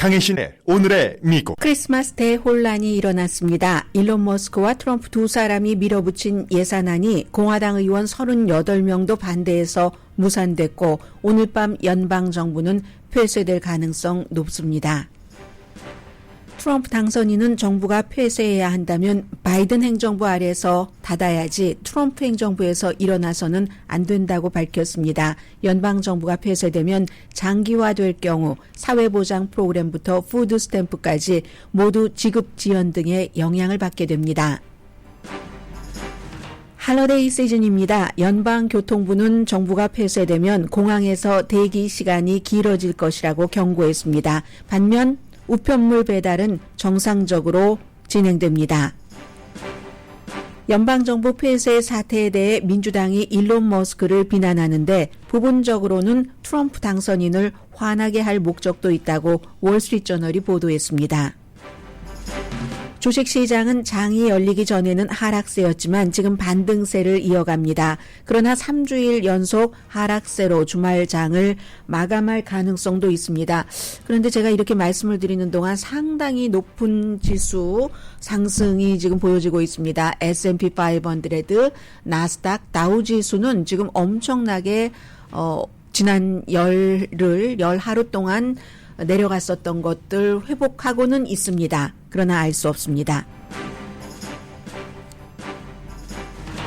강혜신의 오늘의 미국. 크리스마스 대혼란이 일어났습니다. 일론 머스크와 트럼프 두 사람이 밀어붙인 예산안이 공화당 의원 38명도 반대해서 무산됐고 오늘 밤 연방정부는 폐쇄될 가능성 높습니다. 트럼프 당선인은 정부가 폐쇄해야 한다면 바이든 행정부 아래에서 닫아야지 트럼프 행정부에서 일어나서는 안 된다고 밝혔습니다. 연방정부가 폐쇄되면 장기화될 경우 사회보장 프로그램부터 푸드 스탬프까지 모두 지급 지연 등의 영향을 받게 됩니다. 할러데이 시즌입니다. 연방교통부는 정부가 폐쇄되면 공항에서 대기 시간이 길어질 것이라고 경고했습니다. 반면 우편물 배달은 정상적으로 진행됩니다. 연방정부 폐쇄 사태에 대해 민주당이 일론 머스크를 비난하는데 부분적으로는 트럼프 당선인을 화나게 할 목적도 있다고 월스트리트저널이 보도했습니다. 주식시장은 장이 열리기 전에는 하락세였지만 지금 반등세를 이어갑니다. 그러나 3주일 연속 하락세로 주말장을 마감할 가능성도 있습니다. 그런데 제가 이렇게 말씀을 드리는 동안 상당히 높은 지수 상승이 지금 보여지고 있습니다. S&P 500, 나스닥, 다우지수는 지금 엄청나게 지난 열 하루 동안 내려갔었던 것들 회복하고는 있습니다. 그러나 알 수 없습니다.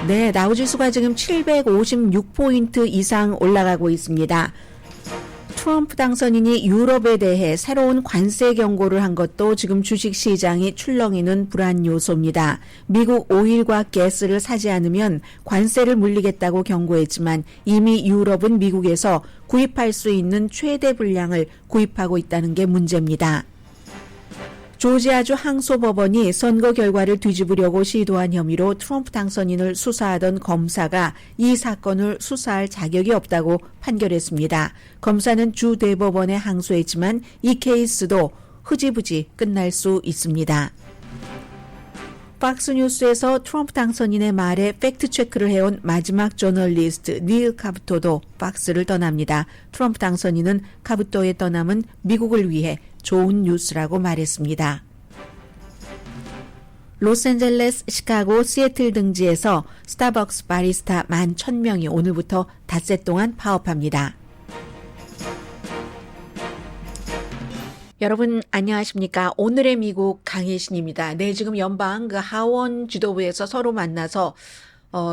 네, 다우지수가 지금 756포인트 이상 올라가고 있습니다. 트럼프 당선인이 유럽에 대해 새로운 관세 경고를 한 것도 지금 주식시장이 출렁이는 불안 요소입니다. 미국 오일과 가스를 사지 않으면 관세를 물리겠다고 경고했지만 이미 유럽은 미국에서 구입할 수 있는 최대 분량을 구입하고 있다는 게 문제입니다. 조지아주 항소법원이 선거 결과를 뒤집으려고 시도한 혐의로 트럼프 당선인을 수사하던 검사가 이 사건을 수사할 자격이 없다고 판결했습니다. 검사는 주 대법원에 항소했지만 이 케이스도 흐지부지 끝날 수 있습니다. 팍스뉴스에서 트럼프 당선인의 말에 팩트체크를 해온 마지막 저널리스트 닐 카부토도 팍스를 떠납니다. 트럼프 당선인은 카부토의 떠남은 미국을 위해 좋은 뉴스라고 말했습니다. 로스앤젤레스, 시카고, 시애틀 등지에서 스타벅스 바리스타 11,000명이 오늘부터 닷새 동안 파업합니다. 여러분 안녕하십니까? 오늘의 미국 강혜신입니다. 네, 지금 연방 하원 지도부에서 서로 만나서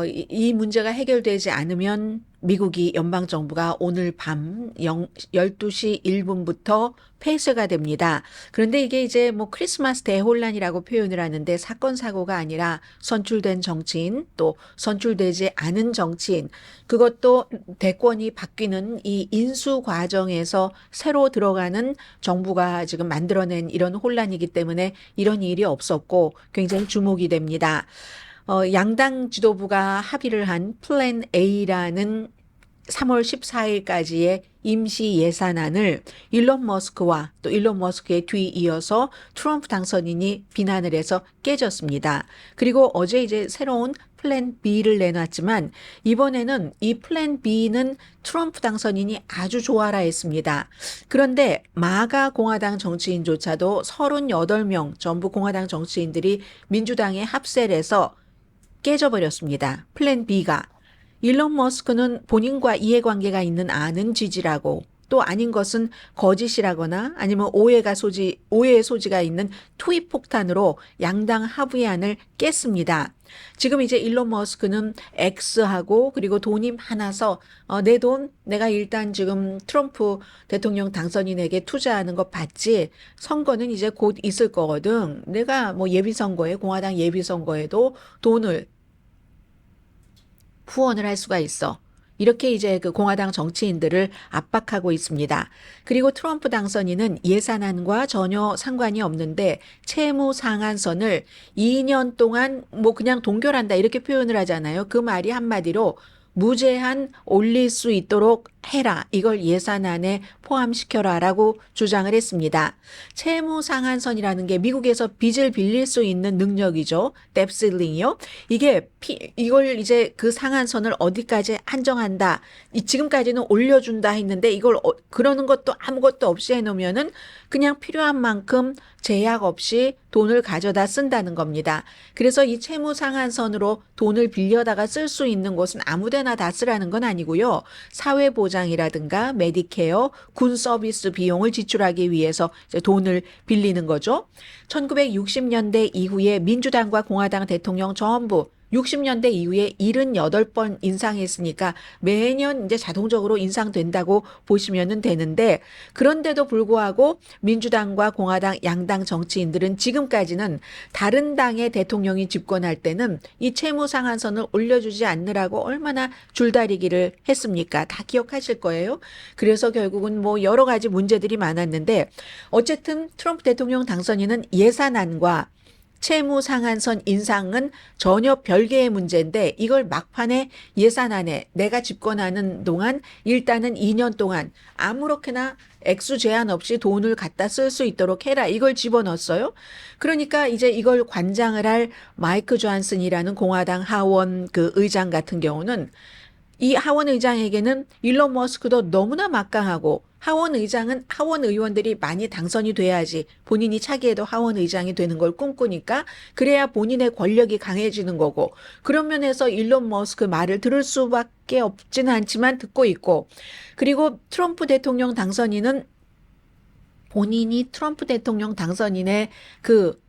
이 문제가 해결되지 않으면 미국이 연방정부가 오늘 밤 12시 1분부터 폐쇄가 됩니다. 그런데 이게 이제 크리스마스 대혼란이라고 표현을 하는데 사건 사고가 아니라 선출된 정치인 또 선출되지 않은 정치인 그것도 대권이 바뀌는 이 인수 과정에서 새로 들어가는 정부가 지금 만들어낸 이런 혼란이기 때문에 이런 일이 없었고 굉장히 주목이 됩니다. 양당 지도부가 합의를 한 플랜 A라는 3월 14일까지의 임시 예산안을 일론 머스크와 또 일론 머스크에 뒤이어서 트럼프 당선인이 비난을 해서 깨졌습니다. 그리고 어제 이제 새로운 플랜 B를 내놨지만 이번에는 이 플랜 B는 트럼프 당선인이 아주 좋아라 했습니다. 그런데 마가 공화당 정치인조차도 38명 전부 공화당 정치인들이 민주당에 합세를 해서 깨져버렸습니다. 플랜 B가. 일론 머스크는 본인과 이해관계가 있는 안은 지지라고 또 아닌 것은 거짓이라거나 아니면 오해의 소지가 있는 투입 폭탄으로 양당 합의안을 깼습니다. 지금 이제 일론 머스크는 X하고 그리고 돈이 많아서 내 돈 내가 일단 지금 트럼프 대통령 당선인에게 투자하는 거 봤지 선거는 이제 곧 있을 거거든. 내가 예비선거에 공화당 예비선거에도 돈을 후원을 할 수가 있어. 이렇게 이제 그 공화당 정치인들을 압박하고 있습니다. 그리고 트럼프 당선인은 예산안과 전혀 상관이 없는데 채무 상한선을 2년 동안 그냥 동결한다 이렇게 표현을 하잖아요. 그 말이 한마디로 무제한 올릴 수 있도록 해라. 이걸 예산안에 포함시켜라라고 주장을 했습니다. 채무 상한선이라는 게 미국에서 빚을 빌릴 수 있는 능력이죠. 뎁 실링이요. 이걸 이제 그 상한선을 어디까지 한정한다. 지금까지는 올려준다 했는데 이걸 그러는 것도 아무것도 없이 해놓으면은 그냥 필요한 만큼 제약 없이 돈을 가져다 쓴다는 겁니다. 그래서 이 채무 상한선으로 돈을 빌려다가 쓸 수 있는 곳은 아무데나 다 쓰라는 건 아니고요. 사회보장이라든가 메디케어, 군 서비스 비용을 지출하기 위해서 이제 돈을 빌리는 거죠. 1960년대 이후에 민주당과 공화당 대통령 전부 60년대 이후에 78번 인상했으니까 매년 이제 자동적으로 인상된다고 보시면 되는데, 그런데도 불구하고 민주당과 공화당 양당 정치인들은 지금까지는 다른 당의 대통령이 집권할 때는 이 채무 상한선을 올려주지 않느라고 얼마나 줄다리기를 했습니까? 다 기억하실 거예요. 그래서 결국은 뭐 여러 가지 문제들이 많았는데, 어쨌든 트럼프 대통령 당선인은 예산안과 채무 상한선 인상은 전혀 별개의 문제인데, 이걸 막판에 예산안에 내가 집권하는 동안 일단은 2년 동안 아무렇게나 액수 제한 없이 돈을 갖다 쓸 수 있도록 해라, 이걸 집어넣었어요. 그러니까 이제 이걸 관장을 할 마이크 존슨이라는 공화당 하원 그 의장 같은 경우는, 이 하원 의장에게는 일론 머스크도 너무나 막강하고, 하원 의장은 하원 의원들이 많이 당선이 돼야지 본인이 차기에도 하원 의장이 되는 걸 꿈꾸니까, 그래야 본인의 권력이 강해지는 거고, 그런 면에서 일론 머스크 말을 들을 수밖에 없지는 않지만 듣고 있고, 그리고 트럼프 대통령 당선인은 본인이 트럼프 대통령 당선인의 그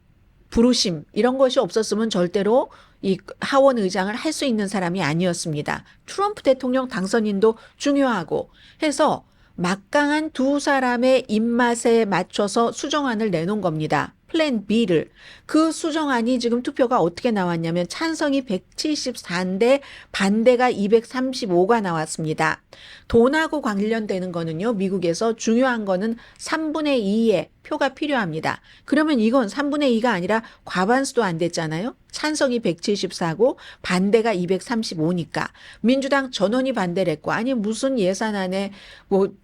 부르심 이런 것이 없었으면 절대로 이 하원 의장을 할 수 있는 사람이 아니었습니다. 트럼프 대통령 당선인도 중요하고 해서 막강한 두 사람의 입맛에 맞춰서 수정안을 내놓은 겁니다. 플랜 B를. 그 수정안이 지금 투표가 어떻게 나왔냐면 찬성이 174인데 반대가 235가 나왔습니다. 돈하고 관련되는 거는요, 미국에서 중요한 거는 3분의 2의 표가 필요합니다. 그러면 이건 3분의 2가 아니라 과반수도 안 됐잖아요. 찬성이 174고 반대가 235니까 민주당 전원이 반대를 했고, 아니 무슨 예산안에 뭐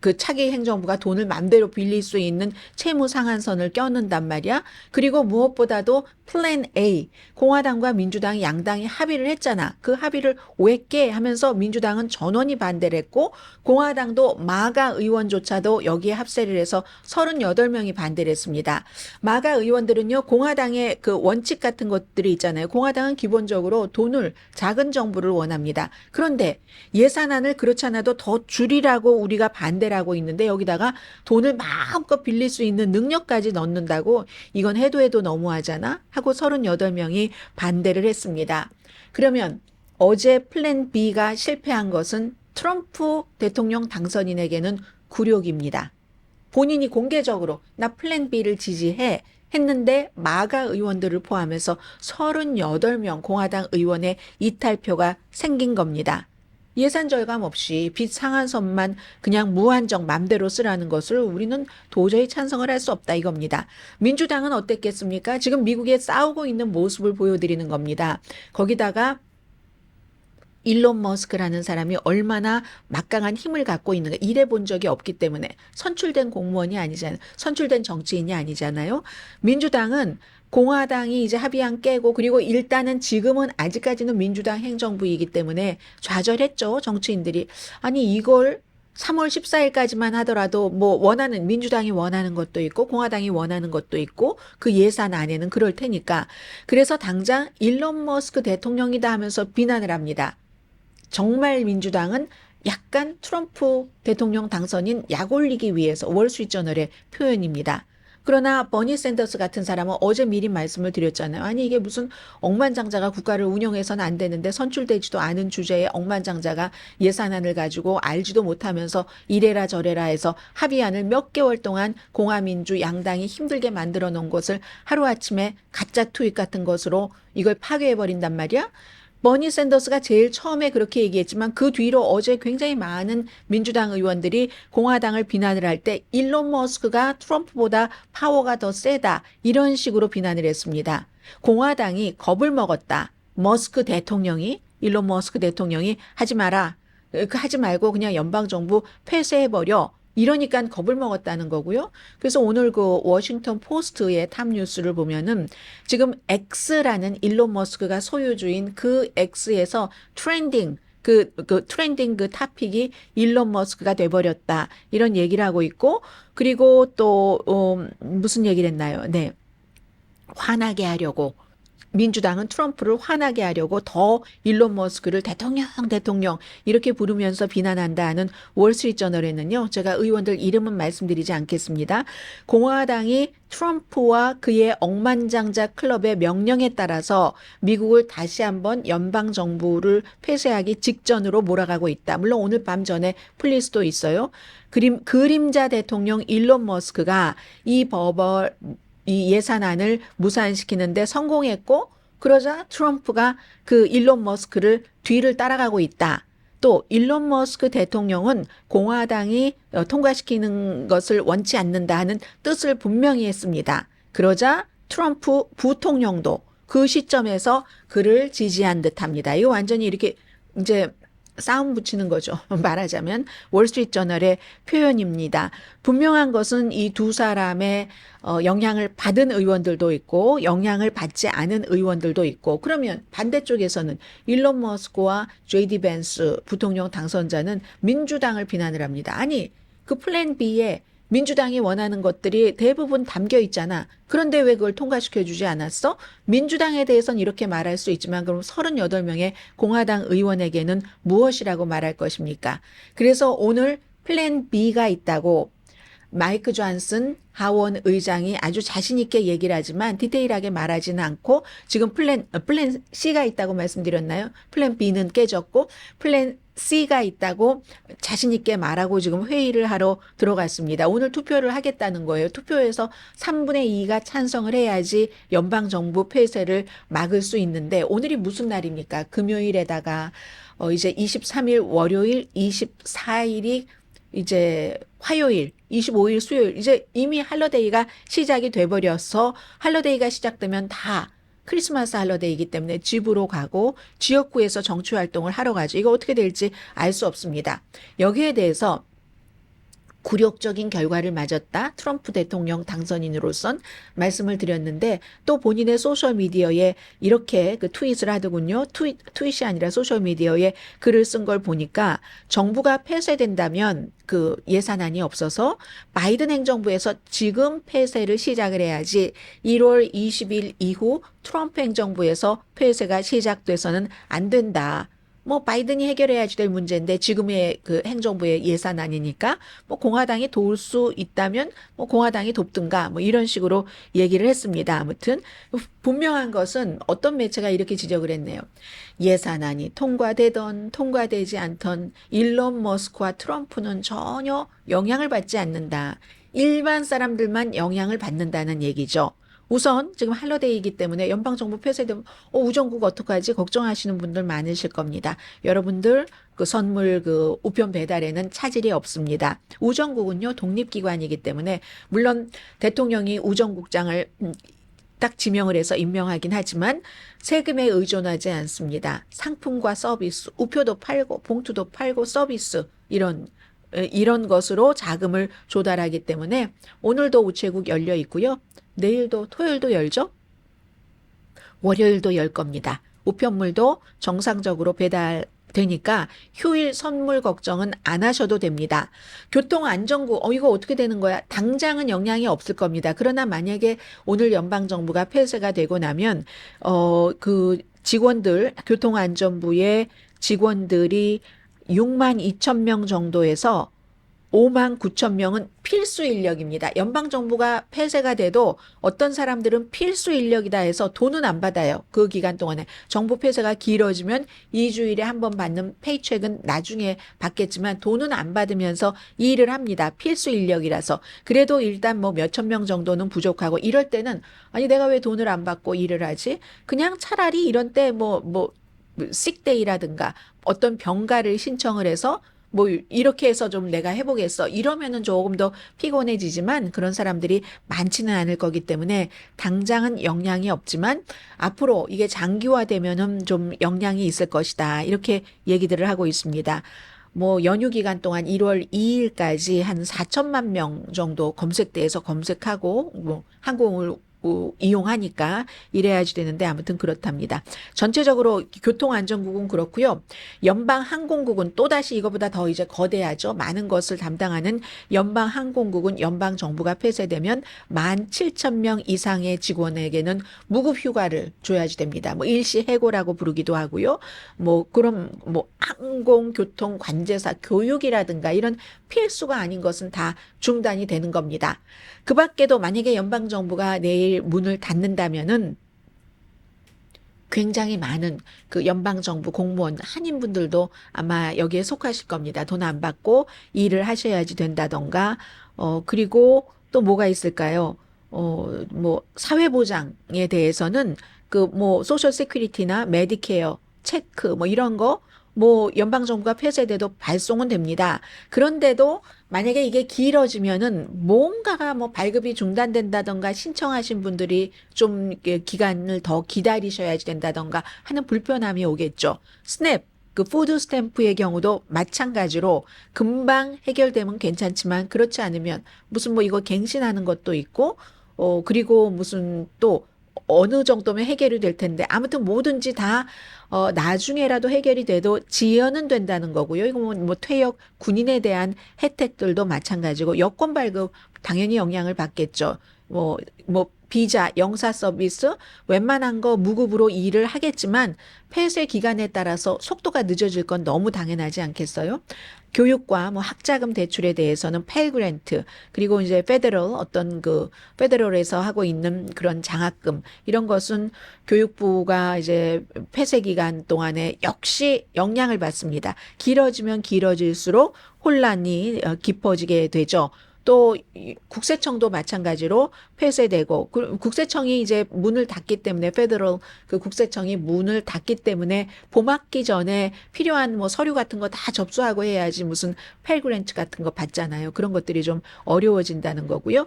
그 차기 행정부가 돈을 맘대로 빌릴 수 있는 채무 상한선을 껴넣는단 말이야. 그리고 무엇보다도 플랜 A, 공화당과 민주당 양당이 합의를 했잖아. 그 합의를 왜 깨 하면서 민주당은 전원이 반대를 했고, 공화당도 마가 의원조차도 여기에 합세를 해서 38명이 반대를 했습니다. 마가 의원들은요, 공화당의 그 원칙 같은 것들이 있잖아요. 공화당은 기본적으로 돈을, 작은 정부를 원합니다. 그런데 예산안을 그렇지 않아도 더 줄이라고 우리가 반대를 하고 있는데, 여기다가 돈을 마음껏 빌릴 수 있는 능력까지 넣는다고, 이건 해도 너무하잖아 하고 38명이 반대를 했습니다. 그러면 어제 플랜 B가 실패한 것은 트럼프 대통령 당선인에게는 굴욕입니다. 본인이 공개적으로 나 플랜 B를 지지해 했는데 마가 의원들을 포함해서 38명 공화당 의원의 이탈표가 생긴 겁니다. 예산 절감 없이 빚 상한선만 그냥 무한정 맘대로 쓰라는 것을 우리는 도저히 찬성을 할 수 없다, 이겁니다. 민주당은 어땠겠습니까? 지금 미국에 싸우고 있는 모습을 보여드리는 겁니다. 거기다가 일론 머스크라는 사람이 얼마나 막강한 힘을 갖고 있는가, 이래 본 적이 없기 때문에. 선출된 공무원이 아니잖아요. 선출된 정치인이 아니잖아요. 민주당은 공화당이 이제 합의안 깨고, 그리고 일단은 지금은 아직까지는 민주당 행정부이기 때문에 좌절했죠, 정치인들이. 아니 이걸 3월 14일까지만 하더라도 뭐 원하는, 민주당이 원하는 것도 있고 공화당이 원하는 것도 있고 그 예산 안에는 그럴 테니까. 그래서 당장 일론 머스크 대통령이다 하면서 비난을 합니다. 정말 민주당은 약간 트럼프 대통령 당선인 약 올리기 위해서, 월스트리트저널의 표현입니다. 그러나 버니 샌더스 같은 사람은 어제 미리 말씀을 드렸잖아요. 아니 이게 무슨 억만장자가 국가를 운영해서는 안 되는데, 선출되지도 않은 주제에 억만장자가 예산안을 가지고 알지도 못하면서 이래라 저래라 해서 합의안을 몇 개월 동안 공화민주 양당이 힘들게 만들어 놓은 것을 하루아침에 가짜 투입 같은 것으로 이걸 파괴해버린단 말이야. 버니 샌더스가 제일 처음에 그렇게 얘기했지만 그 뒤로 어제 굉장히 많은 민주당 의원들이 공화당을 비난을 할 때 일론 머스크가 트럼프보다 파워가 더 세다, 이런 식으로 비난을 했습니다. 공화당이 겁을 먹었다. 일론 머스크 대통령이 하지 마라. 하지 말고 그냥 연방정부 폐쇄해버려. 이러니까 겁을 먹었다는 거고요. 그래서 오늘 그 워싱턴 포스트의 탑 뉴스를 보면은 지금 X라는 일론 머스크가 소유주인 그 X에서 트렌딩 그 트렌딩 그 타픽이 일론 머스크가 돼버렸다. 이런 얘기를 하고 있고, 그리고 또, 무슨 얘기를 했나요? 네. 화나게 하려고. 민주당은 트럼프를 화나게 하려고 더 일론 머스크를 대통령 이렇게 부르면서 비난한다는 월스트리트저널에는요. 제가 의원들 이름은 말씀드리지 않겠습니다. 공화당이 트럼프와 그의 억만장자 클럽의 명령에 따라서 미국을 다시 한번 연방 정부를 폐쇄하기 직전으로 몰아가고 있다. 물론 오늘 밤 전에 풀릴 수도 있어요. 그림자 대통령 일론 머스크가 이 예산안을 무산시키는데 성공했고, 그러자 트럼프가 그 일론 머스크를 뒤를 따라가고 있다. 또 일론 머스크 대통령은 공화당이 통과시키는 것을 원치 않는다 하는 뜻을 분명히 했습니다. 그러자 트럼프 부통령도 그 시점에서 그를 지지한 듯합니다. 이거 완전히 이렇게 이제 싸움 붙이는 거죠. 말하자면 월스트리트저널의 표현입니다. 분명한 것은 이 두 사람의 영향을 받은 의원들도 있고 영향을 받지 않은 의원들도 있고, 그러면 반대쪽에서는 일론 머스크와 JD 벤스 부통령 당선자는 민주당을 비난을 합니다. 아니, 그 플랜 B에 민주당이 원하는 것들이 대부분 담겨 있잖아. 그런데 왜 그걸 통과시켜 주지 않았어? 민주당에 대해서는 이렇게 말할 수 있지만 그럼 38명의 공화당 의원에게는 무엇이라고 말할 것입니까? 그래서 오늘 플랜 B가 있다고 마이크 존슨 하원 의장이 아주 자신 있게 얘기를 하지만 디테일하게 말하지는 않고, 지금 플랜 C가 있다고 말씀드렸나요? 플랜 B는 깨졌고 플랜 C가 있다고 자신 있게 말하고 지금 회의를 하러 들어갔습니다. 오늘 투표를 하겠다는 거예요. 투표에서 3분의 2가 찬성을 해야지 연방정부 폐쇄를 막을 수 있는데, 오늘이 무슨 날입니까? 금요일에다가 이제 23일 월요일, 24일이 이제 화요일, 25일 수요일, 이제 이미 할러데이가 시작이 돼버려서 할러데이가 시작되면 다 크리스마스 할러데이이기 때문에 집으로 가고 지역구에서 정치활동을 하러 가죠. 이거 어떻게 될지 알 수 없습니다. 여기에 대해서 굴욕적인 결과를 맞았다. 트럼프 대통령 당선인으로선 말씀을 드렸는데, 또 본인의 소셜미디어에 이렇게 그 트윗을 하더군요. 트윗이 아니라 소셜미디어에 글을 쓴 걸 보니까 정부가 폐쇄된다면 그 예산안이 없어서 바이든 행정부에서 지금 폐쇄를 시작을 해야지 1월 20일 이후 트럼프 행정부에서 폐쇄가 시작돼서는 안 된다. 뭐 바이든이 해결해야지 될 문제인데 지금의 그 행정부의 예산안이니까 뭐 공화당이 도울 수 있다면 뭐 공화당이 돕든가 뭐 이런 식으로 얘기를 했습니다. 아무튼 분명한 것은 어떤 매체가 이렇게 지적을 했네요. 예산안이 통과되던 통과되지 않던 일론 머스크와 트럼프는 전혀 영향을 받지 않는다. 일반 사람들만 영향을 받는다는 얘기죠. 우선 지금 할러데이이기 때문에 연방정부 폐쇄되면 우정국 어떡하지 걱정하시는 분들 많으실 겁니다. 여러분들 그 선물 그 우편 배달에는 차질이 없습니다. 우정국은요 독립기관이기 때문에 물론 대통령이 우정국장을 딱 지명을 해서 임명하긴 하지만 세금에 의존하지 않습니다. 상품과 서비스, 우표도 팔고 봉투도 팔고 서비스 이런 것으로 자금을 조달하기 때문에 오늘도 우체국 열려 있고요. 내일도 토요일도 열죠. 월요일도 열 겁니다. 우편물도 정상적으로 배달되니까 휴일 선물 걱정은 안 하셔도 됩니다. 교통안전구 이거 어떻게 되는 거야? 당장은 영향이 없을 겁니다. 그러나 만약에 오늘 연방정부가 폐쇄가 되고 나면 그 직원들 교통안전부의 직원들이 6만 2천 명 정도에서 5만 9천 명은 필수 인력입니다. 연방정부가 폐쇄가 돼도 어떤 사람들은 필수 인력이다 해서 돈은 안 받아요. 그 기간 동안에. 정부 폐쇄가 길어지면 2주일에 한 번 받는 페이첵은 나중에 받겠지만 돈은 안 받으면서 이 일을 합니다. 필수 인력이라서. 그래도 일단 뭐 몇천 명 정도는 부족하고 이럴 때는 아니 내가 왜 돈을 안 받고 일을 하지? 그냥 차라리 이런 때 식데이라든가 어떤 병가를 신청을 해서 뭐 이렇게 해서 좀 내가 해보겠어 이러면은 조금 더 피곤해지지만 그런 사람들이 많지는 않을 거기 때문에 당장은 영향이 없지만 앞으로 이게 장기화되면은 좀 영향이 있을 것이다 이렇게 얘기들을 하고 있습니다. 뭐 연휴 기간 동안 1월 2일까지 한 4천만 명 정도 검색대에서 검색하고 뭐 항공을 이용하니까 이래야지 되는데 아무튼 그렇답니다. 전체적으로 교통안전국은 그렇고요. 연방항공국은 또다시 이거보다 더 이제 거대하죠. 많은 것을 담당하는 연방항공국은 연방정부가 폐쇄되면 17,000명 이상의 직원에게는 무급 휴가를 줘야지 됩니다. 뭐 일시 해고라고 부르기도 하고요. 뭐 그럼 뭐 항공교통 관제사 교육이라든가 이런 필수가 아닌 것은 다 중단이 되는 겁니다. 그 밖에도 만약에 연방정부가 내일 문을 닫는다면은 굉장히 많은 그 연방정부 공무원 한인분들도 아마 여기에 속하실 겁니다. 돈 안 받고 일을 하셔야지 된다던가, 그리고 또 뭐가 있을까요? 뭐 사회보장에 대해서는 그 뭐 소셜 세큐리티나 메디케어, 체크 뭐 이런 거 뭐 연방정부가 폐쇄돼도 발송은 됩니다. 그런데도 만약에 이게 길어지면은 뭔가가 뭐 발급이 중단된다던가 신청하신 분들이 좀 기간을 더 기다리셔야지 된다던가 하는 불편함이 오겠죠. 스냅, 그 푸드 스탬프의 경우도 마찬가지로 금방 해결되면 괜찮지만 그렇지 않으면 무슨 뭐 이거 갱신하는 것도 있고, 그리고 무슨 또 어느 정도면 해결이 될 텐데 아무튼 뭐든지 다 나중에라도 해결이 돼도 지연은 된다는 거고요. 이거 뭐 퇴역 군인에 대한 혜택들도 마찬가지고 여권 발급 당연히 영향을 받겠죠. 뭐 비자, 영사 서비스 웬만한 거 무급으로 일을 하겠지만 폐쇄 기간에 따라서 속도가 늦어질 건 너무 당연하지 않겠어요? 교육과 뭐 학자금 대출에 대해서는 펠 그랜트 그리고 이제 페더럴 어떤 그 페더럴에서 하고 있는 그런 장학금 이런 것은 교육부가 이제 폐쇄 기간 동안에 역시 영향을 받습니다. 길어지면 길어질수록 혼란이 깊어지게 되죠. 또 국세청도 마찬가지로 폐쇄되고 국세청이 이제 문을 닫기 때문에 페더럴 그 국세청이 문을 닫기 때문에 봄학기 전에 필요한 뭐 서류 같은 거 다 접수하고 해야지 무슨 펠그랜트 같은 거 받잖아요. 그런 것들이 좀 어려워진다는 거고요.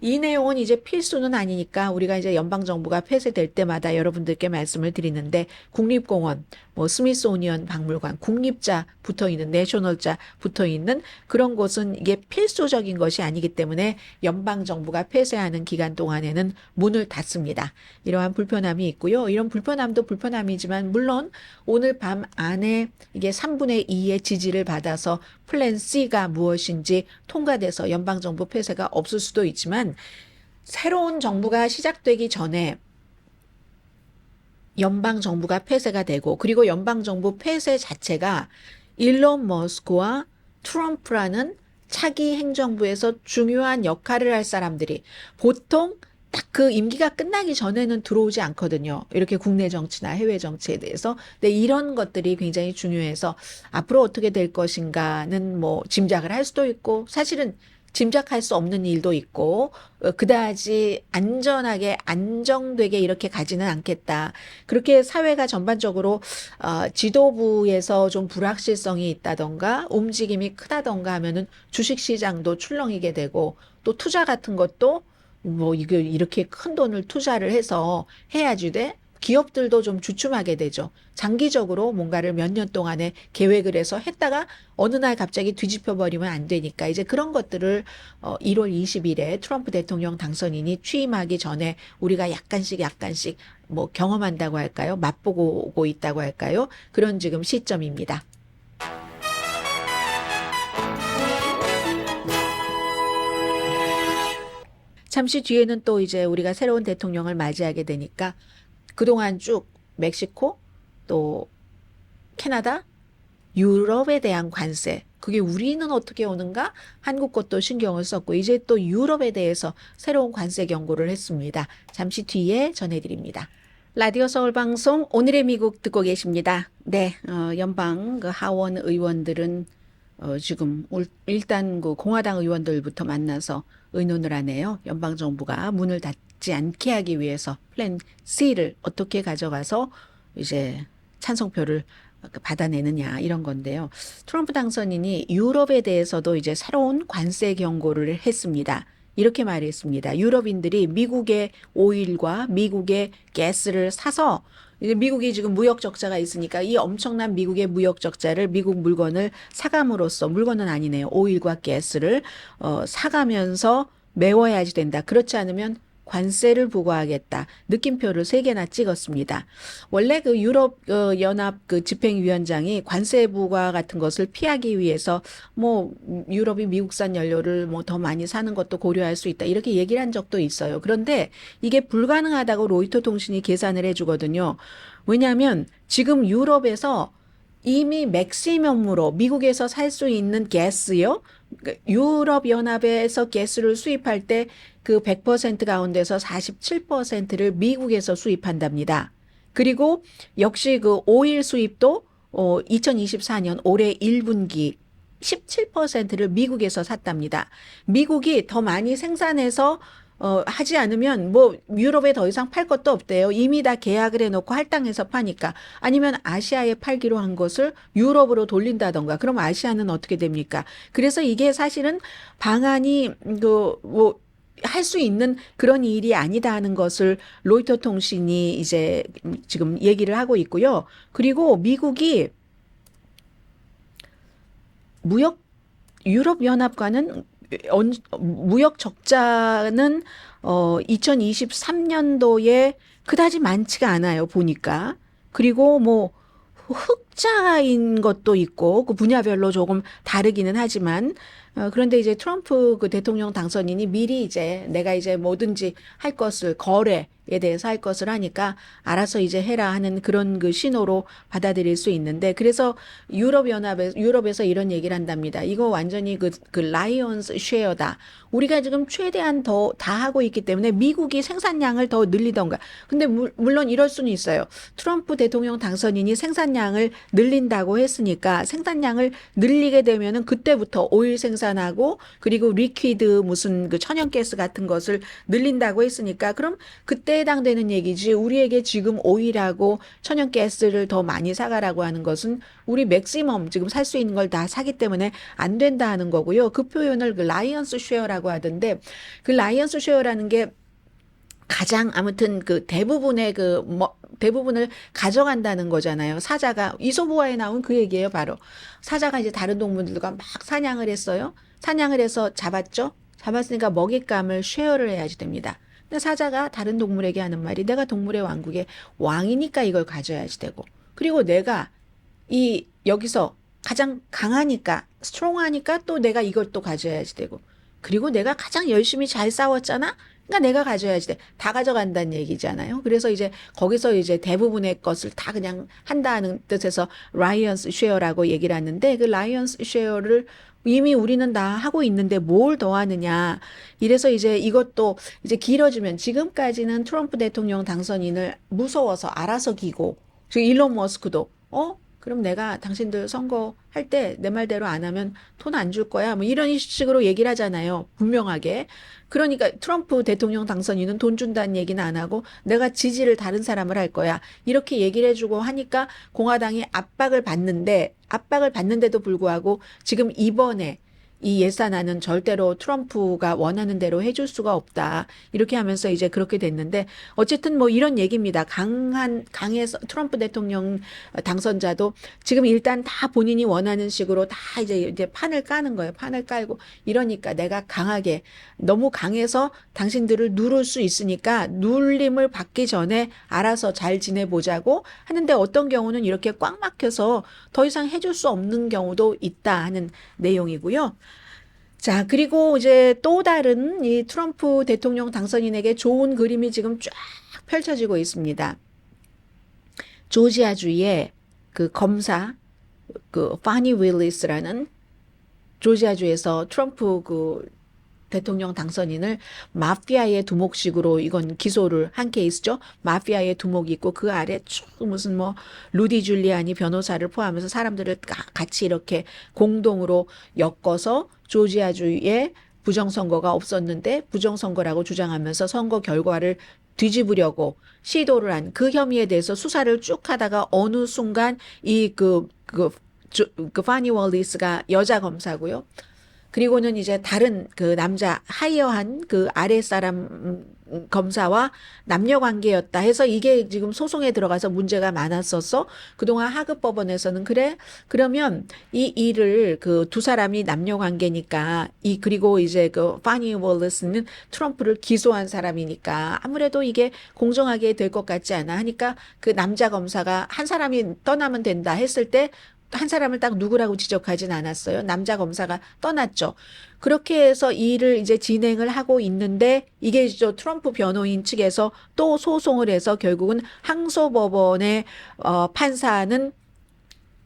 이 내용은 이제 필수는 아니니까 우리가 이제 연방정부가 폐쇄될 때마다 여러분들께 말씀을 드리는데 국립공원, 뭐 스미소니언 박물관, 국립자 붙어있는 내셔널자 붙어있는 그런 곳은 이게 필수적인 것이 아니기 때문에 연방정부가 폐쇄하는 기간 동안에는 문을 닫습니다. 이러한 불편함이 있고요. 이런 불편함도 불편함이지만 물론 오늘 밤 안에 이게 3분의 2의 지지를 받아서 플랜 C가 무엇인지 통과돼서 연방정부 폐쇄가 없을 수도 있지만 새로운 정부가 시작되기 전에 연방정부가 폐쇄가 되고 그리고 연방정부 폐쇄 자체가 일론 머스크와 트럼프라는 차기 행정부에서 중요한 역할을 할 사람들이 보통 딱 그 임기가 끝나기 전에는 들어오지 않거든요. 이렇게 국내 정치나 해외 정치에 대해서. 근데 이런 것들이 굉장히 중요해서 앞으로 어떻게 될 것인가는 뭐 짐작을 할 수도 있고 사실은 짐작할 수 없는 일도 있고 그다지 안전하게 안정되게 이렇게 가지는 않겠다. 그렇게 사회가 전반적으로 지도부에서 좀 불확실성이 있다던가 움직임이 크다던가 하면은 주식시장도 출렁이게 되고 또 투자 같은 것도 뭐 이거 이렇게 큰 돈을 투자를 해서 해야지 돼? 기업들도 좀 주춤하게 되죠. 장기적으로 뭔가를 몇 년 동안에 계획을 해서 했다가 어느 날 갑자기 뒤집혀 버리면 안 되니까 이제 그런 것들을 1월 20일에 트럼프 대통령 당선인이 취임하기 전에 우리가 약간씩 뭐 경험한다고 할까요? 맛보고 오고 있다고 할까요? 그런 지금 시점입니다. 잠시 뒤에는 또 이제 우리가 새로운 대통령을 맞이하게 되니까 그동안 쭉 멕시코, 또 캐나다, 유럽에 대한 관세, 그게 우리는 어떻게 오는가? 한국 것도 신경을 썼고 이제 또 유럽에 대해서 새로운 관세 경고를 했습니다. 잠시 뒤에 전해드립니다. 라디오 서울 방송 오늘의 미국 듣고 계십니다. 네, 연방 그 하원 의원들은 지금 일단 그 공화당 의원들부터 만나서 의논을 하네요. 연방정부가 문을 닫지 않게 하기 위해서 플랜 C를 어떻게 가져가서 이제 찬성표를 받아내느냐 이런 건데요. 트럼프 당선인이 유럽에 대해서도 이제 새로운 관세 경고를 했습니다. 이렇게 말했습니다. 유럽인들이 미국의 오일과 미국의 가스를 사서 이제 미국이 지금 무역 적자가 있으니까 이 엄청난 미국의 무역 적자를 미국 물건을 사감으로써 물건은 아니네요. 오일과 가스를 사가면서 메워야지 된다. 그렇지 않으면 관세를 부과하겠다. 느낌표를 3개나 찍었습니다. 원래 그 유럽 연합 그 집행위원장이 관세 부과 같은 것을 피하기 위해서 뭐 유럽이 미국산 연료를 뭐 더 많이 사는 것도 고려할 수 있다. 이렇게 얘기를 한 적도 있어요. 그런데 이게 불가능하다고 로이터 통신이 계산을 해주거든요. 왜냐하면 지금 유럽에서 이미 맥시멈으로 미국에서 살 수 있는 가스요. 유럽연합에서 가스를 수입할 때 그 100% 가운데서 47%를 미국에서 수입한답니다. 그리고 역시 그 오일 수입도 2024년 올해 1분기 17%를 미국에서 샀답니다. 미국이 더 많이 생산해서 하지 않으면 뭐 유럽에 더 이상 팔 것도 없대요. 이미 다 계약을 해놓고 할당해서 파니까. 아니면 아시아에 팔기로 한 것을 유럽으로 돌린다던가. 그럼 아시아는 어떻게 됩니까? 그래서 이게 사실은 방안이 할 수 있는 그런 일이 아니다 하는 것을 로이터 통신이 이제 지금 얘기를 하고 있고요. 그리고 미국이 유럽연합과는 무역 적자는 2023년도에 그다지 많지가 않아요, 보니까. 그리고 뭐 흑자인 것도 있고 그 분야별로 조금 다르기는 하지만 그런데 이제 트럼프 그 대통령 당선인이 미리 이제 내가 이제 뭐든지 할 것을 거래에 대해서 할 것을 하니까 알아서 이제 해라 하는 그런 그 신호로 받아들일 수 있는데 그래서 유럽에서 이런 얘기를 한답니다. 이거 완전히 그 라이온스 쉐어다. 우리가 지금 최대한 더 다 하고 있기 때문에 미국이 생산량을 더 늘리던가. 근데 물론 이럴 수는 있어요. 트럼프 대통령 당선인이 생산량을 늘린다고 했으니까 생산량을 늘리게 되면은 그때부터 오일 생산하고 그리고 리퀴드 무슨 그 천연가스 같은 것을 늘린다고 했으니까 그럼 그때 해당되는 얘기지. 우리에게 지금 오일하고 천연가스를 더 많이 사가라고 하는 것은 우리 맥시멈 지금 살 수 있는 걸 다 사기 때문에 안 된다 하는 거고요. 그 표현을 그 라이언스 쉐어라고 하던데 그 라이언스 쉐어라는 게 가장 아무튼 그 대부분의 대부분을 가져간다는 거잖아요. 사자가 이솝우화에 나온 그 얘기예요, 바로. 사자가 이제 다른 동물들과 막 사냥을 했어요. 사냥을 해서 잡았죠. 잡았으니까 먹잇감을 쉐어를 해야지 됩니다. 근데 사자가 다른 동물에게 하는 말이 내가 동물의 왕국의 왕이니까 이걸 가져야지 되고 그리고 내가 여기서 가장 강하니까 스트롱하니까 또 내가 이걸 또 가져야지 되고 그리고 내가 가장 열심히 잘 싸웠잖아. 그러니까 내가 가져야지 돼. 다 가져간다는 얘기잖아요. 그래서 이제 거기서 이제 대부분의 것을 다 그냥 한다는 뜻에서 라이언스 쉐어라고 얘기를 하는데 그 라이언스 쉐어를 이미 우리는 다 하고 있는데 뭘 더 하느냐. 이래서 이제 이것도 이제 길어지면 지금까지는 트럼프 대통령 당선인을 무서워서 알아서 기고 지금 일론 머스크도 그럼 내가 당신들 선거할 때 내 말대로 안 하면 돈 안 줄 거야. 뭐 이런 식으로 얘기를 하잖아요. 분명하게. 그러니까 트럼프 대통령 당선인은 돈 준다는 얘기는 안 하고 내가 지지를 다른 사람을 할 거야. 이렇게 얘기를 해주고 하니까 공화당이 압박을 받는데도 불구하고 지금 이번에 이 예산안은 절대로 트럼프가 원하는 대로 해줄 수가 없다. 이렇게 하면서 이제 그렇게 됐는데 어쨌든 뭐 이런 얘기입니다. 강해서 트럼프 대통령 당선자도 지금 일단 다 본인이 원하는 식으로 다 이제 판을 까는 거예요. 판을 깔고 이러니까 내가 강하게 너무 강해서 당신들을 누를 수 있으니까 눌림을 받기 전에 알아서 잘 지내보자고 하는데 어떤 경우는 이렇게 꽉 막혀서 더 이상 해줄 수 없는 경우도 있다 하는 내용이고요. 자, 그리고 이제 또 다른 이 트럼프 대통령 당선인에게 좋은 그림이 지금 쫙 펼쳐지고 있습니다. 조지아주의 그 검사, 그 파니 윌리스라는 조지아주에서 트럼프 그 대통령 당선인을 마피아의 두목식으로 이건 기소를 한 케이스죠. 마피아의 두목이 있고 그 아래 쭉 무슨 뭐 루디 줄리아니 변호사를 포함해서 사람들을 같이 이렇게 공동으로 엮어서 조지아주에 부정선거가 없었는데 부정선거라고 주장하면서 선거 결과를 뒤집으려고 시도를 한 그 혐의에 대해서 수사를 쭉 하다가 어느 순간 파니 월리스가 여자 검사고요. 그리고는 이제 다른 그 남자 하이어한 그 아랫사람 검사와 남녀 관계였다 해서 이게 지금 소송에 들어가서 문제가 많았었어. 그동안 하급 법원에서는 그래? 그러면 이 일을 그 두 사람이 남녀 관계니까 그리고 이제 그 파니 월러스는 트럼프를 기소한 사람이니까 아무래도 이게 공정하게 될 것 같지 않아 하니까 그 남자 검사가 한 사람이 떠나면 된다 했을 때 한 사람을 딱 누구라고 지적하진 않았어요. 남자 검사가 떠났죠. 그렇게 해서 이 일을 이제 진행을 하고 있는데 이게 저 트럼프 변호인 측에서 또 소송을 해서 결국은 항소법원의 판사는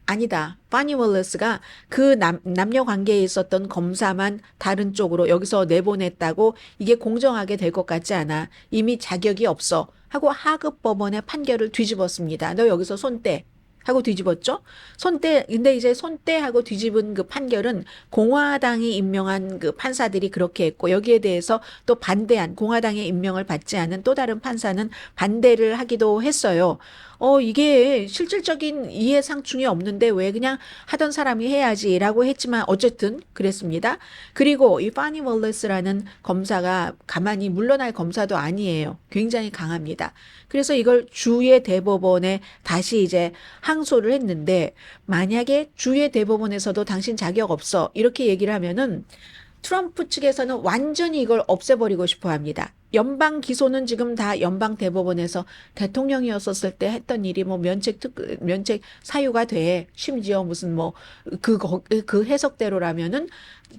아니다. 파니 월러스가 그 남녀 관계에 있었던 검사만 다른 쪽으로 여기서 내보냈다고 이게 공정하게 될 것 같지 않아. 이미 자격이 없어. 하고 하급 법원의 판결을 뒤집었습니다. 너 여기서 손 떼. 하고 뒤집었죠. 손떼, 근데 이제 손떼하고 뒤집은 그 판결은 공화당이 임명한 그 판사들이 그렇게 했고, 여기에 대해서 또 반대한, 공화당의 임명을 받지 않은 또 다른 판사는 반대를 하기도 했어요. 이게 실질적인 이해상충이 없는데 왜 그냥 하던 사람이 해야지라고 했지만 어쨌든 그랬습니다. 그리고 이 파니 월러스라는 검사가 가만히 물러날 검사도 아니에요. 굉장히 강합니다. 그래서 이걸 주의 대법원에 다시 이제 항소를 했는데 만약에 주의 대법원에서도 당신 자격 없어 이렇게 얘기를 하면은 트럼프 측에서는 완전히 이걸 없애버리고 싶어 합니다. 연방 기소는 지금 다 연방 대법원에서 대통령이었었을 때 했던 일이 뭐 면책 사유가 돼. 심지어 무슨 뭐 그 해석대로라면은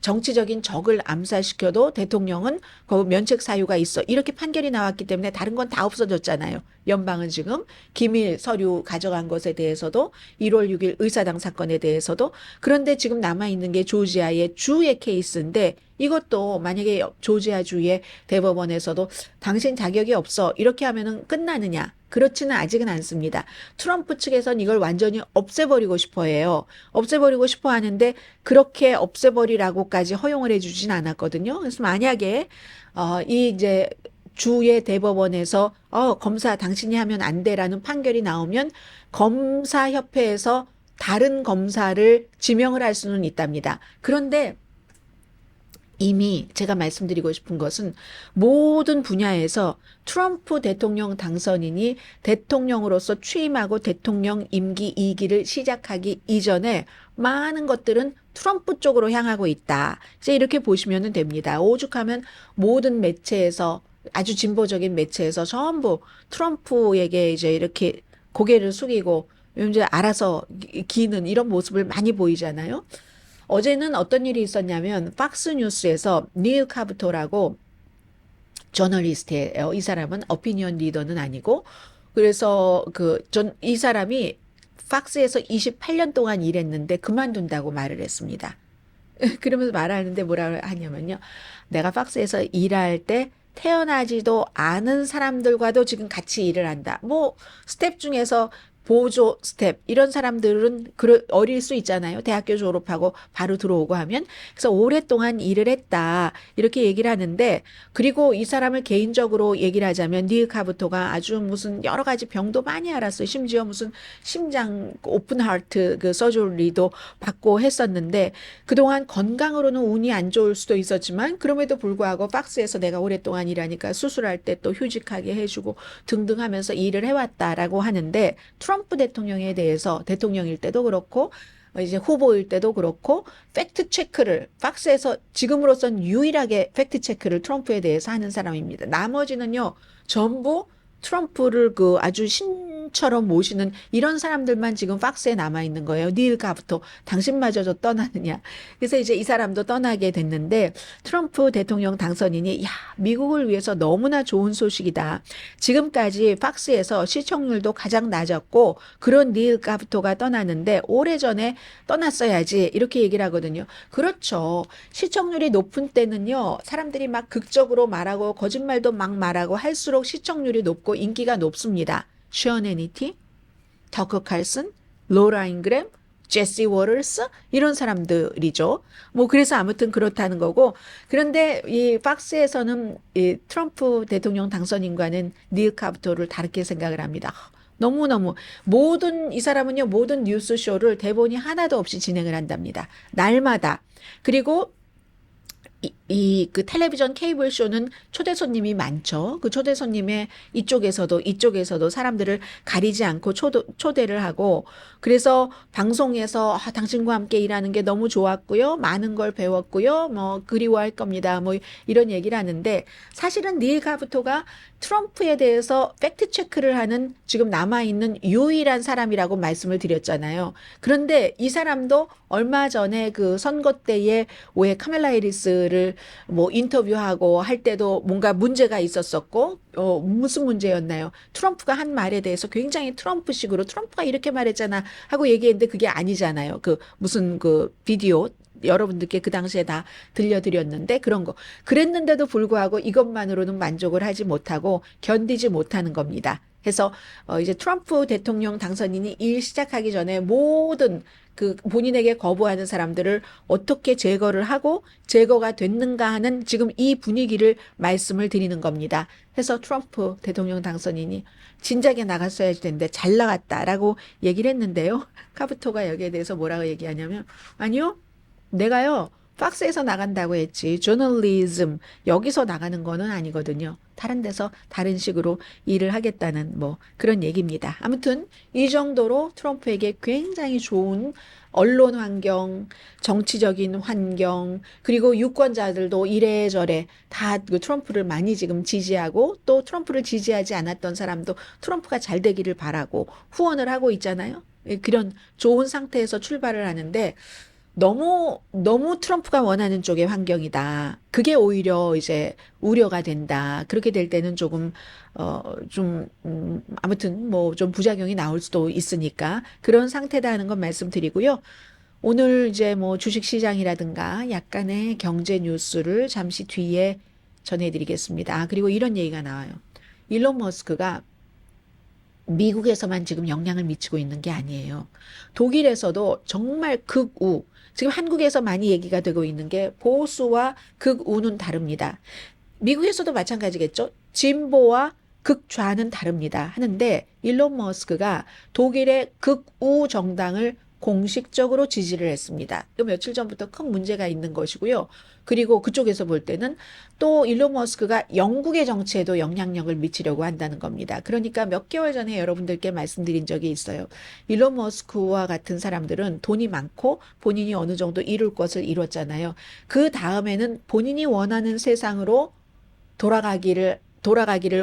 정치적인 적을 암살시켜도 대통령은 그 면책 사유가 있어. 이렇게 판결이 나왔기 때문에 다른 건 다 없어졌잖아요. 연방은 지금 기밀 서류 가져간 것에 대해서도 1월 6일 의사당 사건에 대해서도 그런데 지금 남아있는 게 조지아의 주의 케이스인데 이것도 만약에 조지아 주의 대법원에서도 당신 자격이 없어 이렇게 하면은 끝나느냐? 그렇지는 아직은 않습니다. 트럼프 측에선 이걸 완전히 없애버리고 싶어 해요. 없애버리고 싶어 하는데 그렇게 없애버리라고까지 허용을 해주진 않았거든요. 그래서 만약에 이 이제 주의 대법원에서 검사 당신이 하면 안 돼라는 판결이 나오면 검사협회에서 다른 검사를 지명을 할 수는 있답니다. 그런데 이미 제가 말씀드리고 싶은 것은 모든 분야에서 트럼프 대통령 당선인이 대통령으로서 취임하고 대통령 임기 2기를 시작하기 이전에 많은 것들은 트럼프 쪽으로 향하고 있다. 이제 이렇게 보시면 됩니다. 오죽하면 모든 매체에서 아주 진보적인 매체에서 전부 트럼프에게 이제 이렇게 고개를 숙이고 이제 알아서 기는 이런 모습을 많이 보이잖아요. 어제는 어떤 일이 있었냐면 팍스 뉴스에서 닐 카부토라고 저널리스트예요. 이 사람은 오피니언 리더는 아니고 그래서 이 사람이 팍스에서 28년 동안 일했는데 그만둔다고 말을 했습니다. 그러면서 말하는데 뭐라 하냐면요. 내가 팍스에서 일할 때 태어나지도 않은 사람들과도 지금 같이 일을 한다. 뭐 스텝 중에서 보조 스텝 이런 사람들은 어릴 수 있잖아요. 대학교 졸업하고 바로 들어오고 하면. 그래서 오랫동안 일을 했다. 이렇게 얘기를 하는데 그리고 이 사람을 개인적으로 얘기를 하자면 닐 카부토가 아주 무슨 여러 가지 병도 많이 앓았어요. 심지어 무슨 심장 오픈 하트 그 서저리도 받고 했었는데 그동안 건강으로는 운이 안 좋을 수도 있었지만 그럼에도 불구하고 박스에서 내가 오랫동안 일하니까 수술할 때 또 휴직하게 해주고 등등 하면서 일을 해왔다라고 하는데 트럼프 대통령에 대해서 대통령일 때도 그렇고 이제 후보일 때도 그렇고 팩트 체크를 팍스에서 지금으로선 유일하게 팩트 체크를 트럼프에 대해서 하는 사람입니다. 나머지는요 전부 트럼프를 그 아주 신처럼 모시는 이런 사람들만 지금 팍스에 남아 있는 거예요. 닐 카부토 당신마저도 떠나느냐. 그래서 이제 이 사람도 떠나게 됐는데 트럼프 대통령 당선인이 미국을 위해서 너무나 좋은 소식이다. 지금까지 팍스에서 시청률도 가장 낮았고 그런 닐 카부토가 떠나는데 오래전에 떠났어야지 이렇게 얘기를 하거든요. 그렇죠. 시청률이 높은 때는요. 사람들이 막 극적으로 말하고 거짓말도 막 말하고 할수록 시청률이 높고 인기가 높습니다. 션 해니티, 터커 칼슨, 로라 잉그램, 제시 워럴스 이런 사람들이죠. 뭐 그래서 아무튼 그렇다는 거고 그런데 이 팍스에서는 이 트럼프 대통령 당선인과는 닐 카부토를 다르게 생각을 합니다. 너무너무 이 사람은요 모든 뉴스쇼를 대본이 하나도 없이 진행을 한답니다. 날마다. 그리고 그 텔레비전 케이블 쇼는 초대 손님이 많죠. 그 초대 손님의 이쪽에서도 사람들을 가리지 않고 초대를 하고, 그래서 방송에서 당신과 함께 일하는 게 너무 좋았고요. 많은 걸 배웠고요. 뭐 그리워할 겁니다. 뭐 이런 얘기를 하는데, 사실은 닐 카부토가 트럼프에 대해서 팩트 체크를 하는 지금 남아있는 유일한 사람이라고 말씀을 드렸잖아요. 그런데 이 사람도 얼마 전에 그 선거 때에 왜 카멜라 해리스를 뭐 인터뷰하고 할 때도 뭔가 문제가 있었었고, 무슨 문제였나요? 트럼프가 한 말에 대해서 굉장히 트럼프식으로 트럼프가 이렇게 말했잖아 하고 얘기했는데 그게 아니잖아요. 그 무슨 그 비디오 여러분들께 그 당시에 다 들려드렸는데 그런 거. 그랬는데도 불구하고 이것만으로는 만족을 하지 못하고 견디지 못하는 겁니다. 해서 이제 트럼프 대통령 당선인이 일 시작하기 전에 모든 그 본인에게 거부하는 사람들을 어떻게 제거를 하고 제거가 됐는가 하는 지금 이 분위기를 말씀을 드리는 겁니다. 해서 트럼프 대통령 당선인이 진작에 나갔어야 되는데 잘 나갔다라고 얘기를 했는데요. 카부토가 여기에 대해서 뭐라고 얘기하냐면, 아니요, 내가요 팍스에서 나간다고 했지 저널리즘 여기서 나가는 거는 아니거든요. 다른 데서 다른 식으로 일을 하겠다는 뭐 그런 얘기입니다. 아무튼 이 정도로 트럼프에게 굉장히 좋은 언론 환경, 정치적인 환경, 그리고 유권자들도 이래저래 다 그 트럼프를 많이 지금 지지하고, 또 트럼프를 지지하지 않았던 사람도 트럼프가 잘 되기를 바라고 후원을 하고 있잖아요. 그런 좋은 상태에서 출발을 하는데, 너무 트럼프가 원하는 쪽의 환경이다. 그게 오히려 이제 우려가 된다. 그렇게 될 때는 조금 아무튼 뭐 좀 부작용이 나올 수도 있으니까 그런 상태다 하는 건 말씀드리고요. 오늘 이제 뭐 주식 시장이라든가 약간의 경제 뉴스를 잠시 뒤에 전해드리겠습니다. 그리고 이런 얘기가 나와요. 일론 머스크가 미국에서만 지금 영향을 미치고 있는 게 아니에요. 독일에서도 정말 극우, 지금 한국에서 많이 얘기가 되고 있는 게 보수와 극우는 다릅니다. 미국에서도 마찬가지겠죠. 진보와 극좌는 다릅니다. 하는데 일론 머스크가 독일의 극우 정당을 공식적으로 지지를 했습니다. 며칠 전부터 큰 문제가 있는 것이고요. 그리고 그쪽에서 볼 때는 또 일론 머스크가 영국의 정치에도 영향력을 미치려고 한다는 겁니다. 그러니까 몇 개월 전에 여러분들께 말씀드린 적이 있어요. 일론 머스크와 같은 사람들은 돈이 많고 본인이 어느 정도 이룰 것을 이뤘잖아요. 그 다음에는 본인이 원하는 세상으로 돌아가기를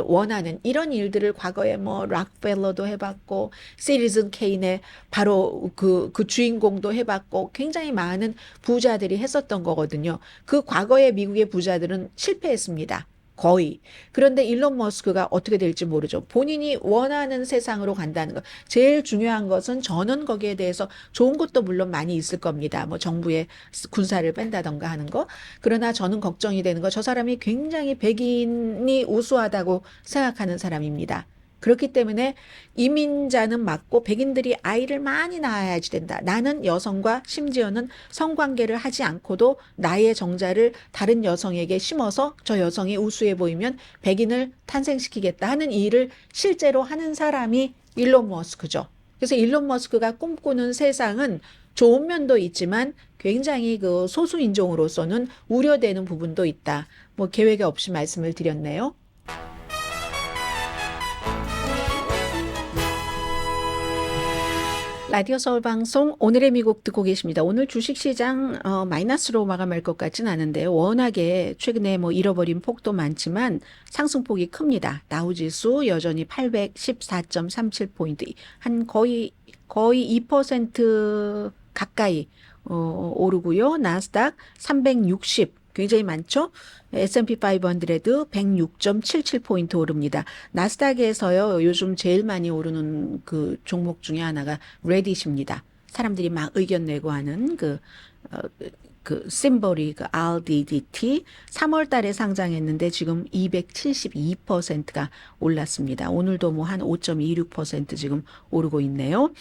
원하는 이런 일들을 과거에 뭐 락펠러도 해봤고 시리즌 케인의 바로 그 주인공도 해봤고 굉장히 많은 부자들이 했었던 거거든요. 그 과거의 미국의 부자들은 실패했습니다. 거의. 그런데 일론 머스크가 어떻게 될지 모르죠. 본인이 원하는 세상으로 간다는 것. 제일 중요한 것은 저는 거기에 대해서 좋은 것도 물론 많이 있을 겁니다. 뭐 정부의 군사를 뺀다던가 하는 거. 그러나 저는 걱정이 되는 거. 저 사람이 굉장히 백인이 우수하다고 생각하는 사람입니다. 그렇기 때문에 이민자는 맞고 백인들이 아이를 많이 낳아야지 된다. 나는 여성과 심지어는 성관계를 하지 않고도 나의 정자를 다른 여성에게 심어서 저 여성이 우수해 보이면 백인을 탄생시키겠다 하는 일을 실제로 하는 사람이 일론 머스크죠. 그래서 일론 머스크가 꿈꾸는 세상은 좋은 면도 있지만 굉장히 그 소수 인종으로서는 우려되는 부분도 있다. 뭐 계획 없이 말씀을 드렸네요. 라디오 서울 방송 오늘의 미국 듣고 계십니다. 오늘 주식시장 마이너스로 마감할 것 같진 않은데요. 워낙에 최근에 뭐 잃어버린 폭도 많지만 상승폭이 큽니다. 다우지수 여전히 814.37포인트, 한 거의 2% 가까이 오르고요. 나스닥 360 굉장히 많죠. S&P 500 106.77포인트 오릅니다. 나스닥에서요, 요즘 제일 많이 오르는 그 종목 중에 하나가 레딧입니다. 사람들이 막 의견 내고 하는 그 심볼이 그 RDDT 3월 달에 상장했는데 지금 272%가 올랐습니다. 오늘도 뭐 한 5.26% 지금 오르고 있네요.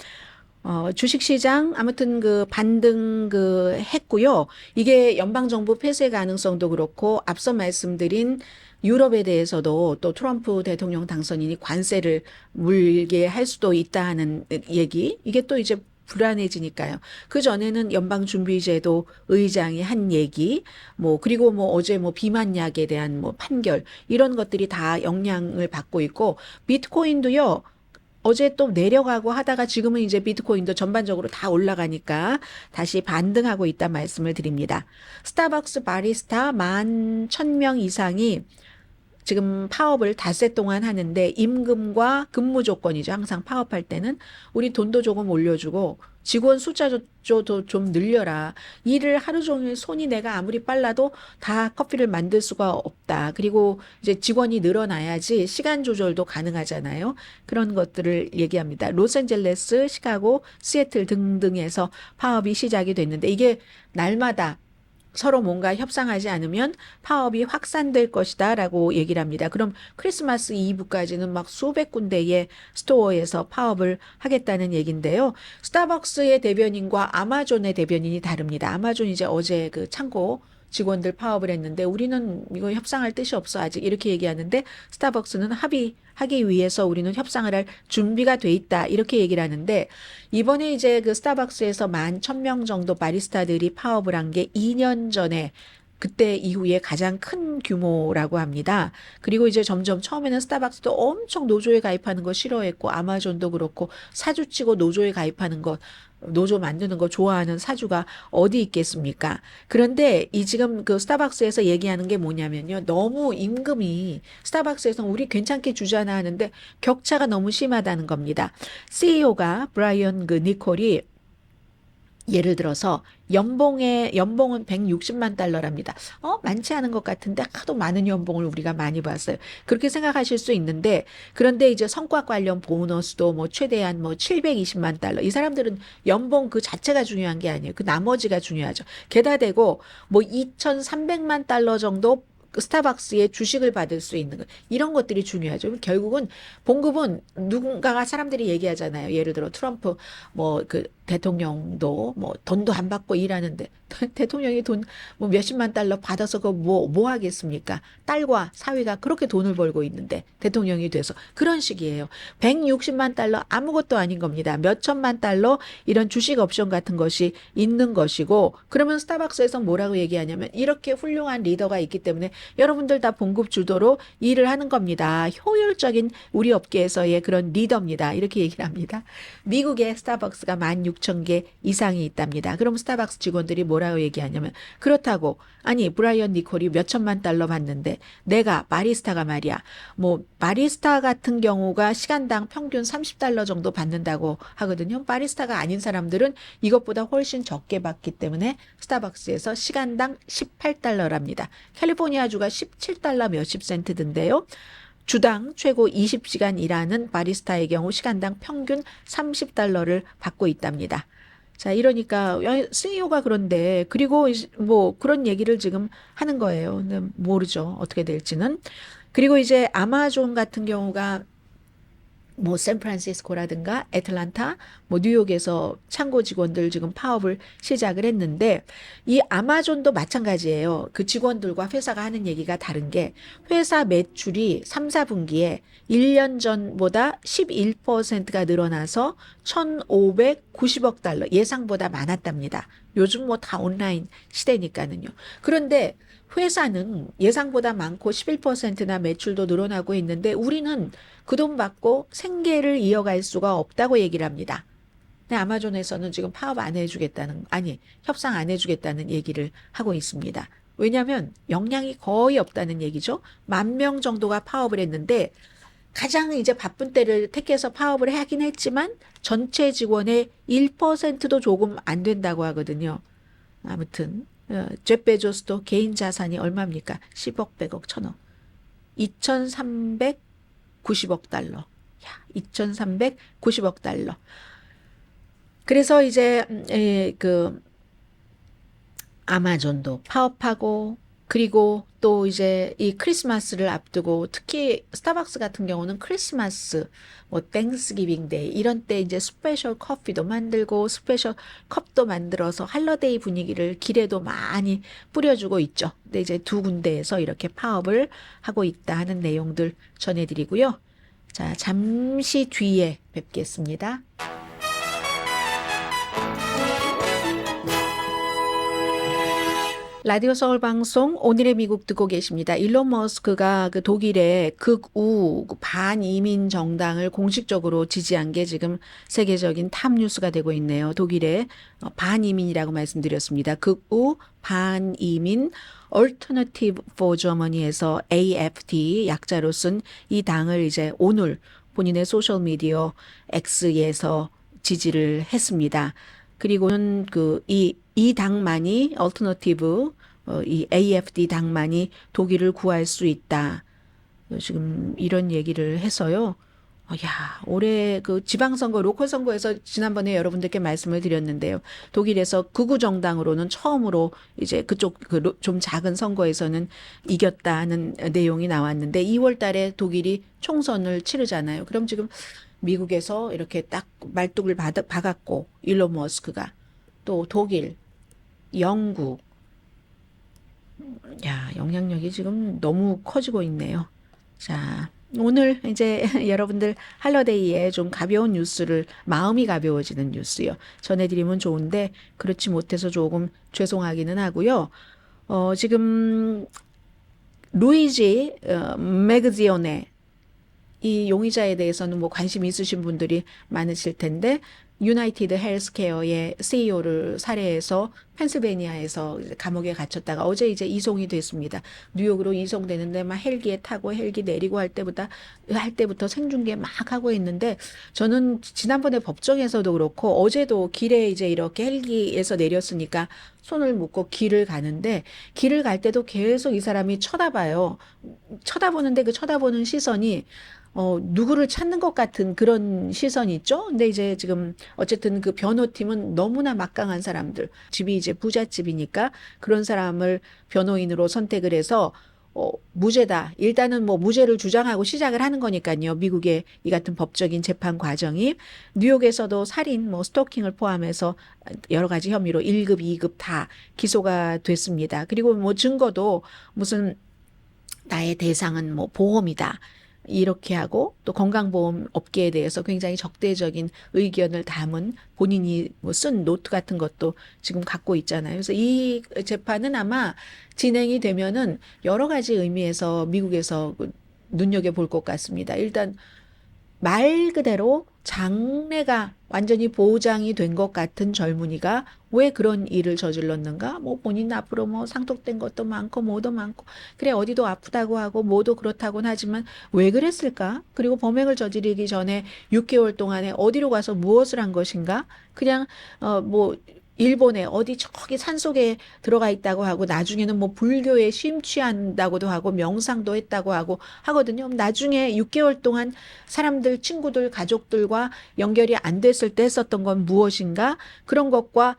주식시장 아무튼 그 반등 했고요. 이게 연방정부 폐쇄 가능성도 그렇고 앞서 말씀드린 유럽에 대해서도 또 트럼프 대통령 당선인이 관세를 물게 할 수도 있다 하는 얘기. 이게 또 이제 불안해지니까요. 그 전에는 연방준비제도 의장이 한 얘기, 뭐 그리고 뭐 어제 뭐 비만약에 대한 뭐 판결 이런 것들이 다 영향을 받고 있고 비트코인도요. 어제 또 내려가고 하다가 지금은 이제 비트코인도 전반적으로 다 올라가니까 다시 반등하고 있다 말씀을 드립니다. 스타벅스 바리스타 11,000명 이상이 지금 파업을 닷새 동안 하는데 임금과 근무 조건이죠. 항상 파업할 때는 우리 돈도 조금 올려주고 직원 숫자도 좀 늘려라. 일을 하루 종일 손이 내가 아무리 빨라도 다 커피를 만들 수가 없다. 그리고 이제 직원이 늘어나야지 시간 조절도 가능하잖아요. 그런 것들을 얘기합니다. 로스앤젤레스, 시카고, 시애틀 등등에서 파업이 시작이 됐는데 이게 날마다 서로 뭔가 협상하지 않으면 파업이 확산될 것이다 라고 얘기를 합니다. 그럼 크리스마스 이브까지는 막 수백 군데의 스토어에서 파업을 하겠다는 얘기인데요. 스타벅스의 대변인과 아마존의 대변인이 다릅니다. 아마존 이제 어제 그 창고 직원들 파업을 했는데 우리는 이거 협상할 뜻이 없어 아직 이렇게 얘기하는데 스타벅스는 합의하기 위해서 우리는 협상을 할 준비가 돼 있다 이렇게 얘기를 하는데 이번에 이제 그 스타벅스에서 11,000명 정도 바리스타들이 파업을 한 게 2년 전에 그때 이후에 가장 큰 규모라고 합니다. 그리고 이제 점점 처음에는 스타벅스도 엄청 노조에 가입하는 거 싫어했고 아마존도 그렇고 사주 치고 노조에 가입하는 거 노조 만드는 거 좋아하는 사주가 어디 있겠습니까? 그런데 이 지금 그 스타벅스에서 얘기하는 게 뭐냐면요. 너무 임금이 스타벅스에서 우리 괜찮게 주잖아 하는데 격차가 너무 심하다는 겁니다. CEO가 브라이언 그 니콜이 예를 들어서 연봉은 160만 달러랍니다. 많지 않은 것 같은데 하도 많은 연봉을 우리가 많이 봤어요. 그렇게 생각하실 수 있는데 그런데 이제 성과 관련 보너스도 뭐 최대한 뭐 720만 달러. 이 사람들은 연봉 그 자체가 중요한 게 아니에요. 그 나머지가 중요하죠. 게다 대고 뭐 2,300만 달러 정도 그 스타벅스에 주식을 받을 수 있는 것 이런 것들이 중요하죠. 결국은 봉급은 누군가가 사람들이 얘기하잖아요. 예를 들어 트럼프 뭐 그 대통령도 뭐 돈도 안 받고 일하는데 대통령이 돈 뭐 몇십만 달러 받아서 그 뭐 하겠습니까? 딸과 사위가 그렇게 돈을 벌고 있는데 대통령이 돼서 그런 식이에요. 160만 달러 아무것도 아닌 겁니다. 몇천만 달러 이런 주식 옵션 같은 것이 있는 것이고 그러면 스타벅스에서 뭐라고 얘기하냐면 이렇게 훌륭한 리더가 있기 때문에 여러분들 다 봉급 주도로 일을 하는 겁니다. 효율적인 우리 업계에서의 그런 리더입니다. 이렇게 얘기를 합니다. 미국의 스타벅스가 16,000개 이상이 있답니다. 그럼 스타벅스 직원들이 뭐라고 얘기하냐면 그렇다고 아니 브라이언 니콜이 몇천만 달러 받는데 내가 바리스타가 말이야. 뭐 바리스타 같은 경우가 시간당 평균 30달러 정도 받는다고 하거든요. 바리스타가 아닌 사람들은 이것보다 훨씬 적게 받기 때문에 스타벅스에서 시간당 18달러랍니다. 캘리포니아주가 17달러 몇십 센트던데요. 주당 최고 20시간 일하는 바리스타의 경우 시간당 평균 30달러를 받고 있답니다. 자, 이러니까 CEO가 그런데 그리고 뭐 그런 얘기를 지금 하는 거예요. 근데 모르죠. 어떻게 될지는. 그리고 이제 아마존 같은 경우가 뭐 샌프란시스코라든가 애틀란타, 뭐 뉴욕에서 창고 직원들 지금 파업을 시작을 했는데 이 아마존도 마찬가지예요. 그 직원들과 회사가 하는 얘기가 다른 게 회사 매출이 3, 4분기에 1년 전보다 11%가 늘어나서 1,590억 달러 예상보다 많았답니다. 요즘 뭐 다 온라인 시대니까는요. 그런데 회사는 예상보다 많고 11%나 매출도 늘어나고 있는데 우리는 그 돈 받고 생계를 이어갈 수가 없다고 얘기를 합니다. 근데 아마존에서는 지금 파업 안 해주겠다는, 협상 안 해주겠다는 얘기를 하고 있습니다. 왜냐하면 역량이 거의 없다는 얘기죠. 10,000명 정도가 파업을 했는데 가장 이제 바쁜 때를 택해서 파업을 하긴 했지만 전체 직원의 1%도 조금 안 된다고 하거든요. 아무튼 제프 베조스도 개인 자산이 얼마입니까? 10억, 100억, 1,000억. 2,390억 달러. 야, 2,390억 달러. 그래서 이제 그 아마존도 파업하고 그리고 또 이제 이 크리스마스를 앞두고 특히 스타벅스 같은 경우는 크리스마스 뭐 땡스기빙 데이 이런 때 이제 스페셜 커피도 만들고 스페셜 컵도 만들어서 할러데이 분위기를 길에도 많이 뿌려주고 있죠. 근데 이제 두 군데에서 이렇게 파업을 하고 있다 하는 내용들 전해드리고요. 자, 잠시 뒤에 뵙겠습니다. 라디오 서울 방송 오늘의 미국 듣고 계십니다. 일론 머스크가 그 독일의 극우 반이민 정당을 공식적으로 지지한 게 지금 세계적인 탑 뉴스가 되고 있네요. 독일의 반이민이라고 말씀드렸습니다. 극우 반이민 Alternative for Germany에서 AFD 약자로 쓴 이 당을 이제 오늘 본인의 소셜 미디어 X에서 지지를 했습니다. 그리고는 이 당만이 얼터너티브 이 AFD 당만이 독일을 구할 수 있다. 지금 이런 얘기를 해서요. 야, 올해 그 지방선거, 로컬 선거에서 지난번에 여러분들께 말씀을 드렸는데요. 독일에서 극우 정당으로는 처음으로 이제 그쪽 좀 작은 선거에서는 이겼다는 내용이 나왔는데 2월 달에 독일이 총선을 치르잖아요. 그럼 지금 미국에서 이렇게 딱 말뚝을 박았고 일론 머스크가 또 독일, 영국, 야, 영향력이 지금 너무 커지고 있네요. 자, 오늘 이제 여러분들 할러데이에 좀 가벼운 뉴스를 마음이 가벼워지는 뉴스요. 전해드리면 좋은데 그렇지 못해서 조금 죄송하기는 하고요. 지금 루이지 메그지오네 이 용의자에 대해서는 뭐 관심 있으신 분들이 많으실 텐데 유나이티드 헬스케어의 CEO를 살해해서 펜실베니아에서 감옥에 갇혔다가 어제 이제 이송이 됐습니다. 뉴욕으로 이송되는데 막 헬기에 타고 헬기 내리고 할 때부터 생중계 막 하고 있는데 저는 지난번에 법정에서도 그렇고 어제도 길에 이제 이렇게 헬기에서 내렸으니까 손을 묶고 길을 가는데 길을 갈 때도 계속 이 사람이 쳐다봐요. 쳐다보는데 그 쳐다보는 시선이 누구를 찾는 것 같은 그런 시선이 있죠. 근데 이제 지금 어쨌든 그 변호팀은 너무나 막강한 사람들, 집이 이제 부잣집이니까 그런 사람을 변호인으로 선택을 해서 무죄다. 일단은 뭐 무죄를 주장하고 시작을 하는 거니까요. 미국의 이 같은 법적인 재판 과정이 뉴욕에서도 살인, 뭐 스토킹을 포함해서 여러 가지 혐의로 1급, 2급 다 기소가 됐습니다. 그리고 뭐 증거도 무슨 나의 대상은 뭐 보험이다. 이렇게 하고 또 건강보험 업계에 대해서 굉장히 적대적인 의견을 담은 본인이 뭐 쓴 노트 같은 것도 지금 갖고 있잖아요. 그래서 이 재판은 아마 진행이 되면은 여러 가지 의미에서 미국에서 눈여겨볼 것 같습니다. 일단 말 그대로 장래가 완전히 보장이 된 것 같은 젊은이가 왜 그런 일을 저질렀는가? 뭐 본인 앞으로 뭐 상속된 것도 많고 뭐도 많고 그래 어디도 아프다고 하고 뭐도 그렇다고는 하지만 왜 그랬을까? 그리고 범행을 저지르기 전에 6개월 동안에 어디로 가서 무엇을 한 것인가? 그냥 뭐 일본에 어디 저기 산속에 들어가 있다고 하고 나중에는 뭐 불교에 심취한다고도 하고 명상도 했다고 하고 하거든요. 나중에 6개월 동안 사람들, 친구들, 가족들과 연결이 안 됐을 때 했었던 건 무엇인가? 그런 것과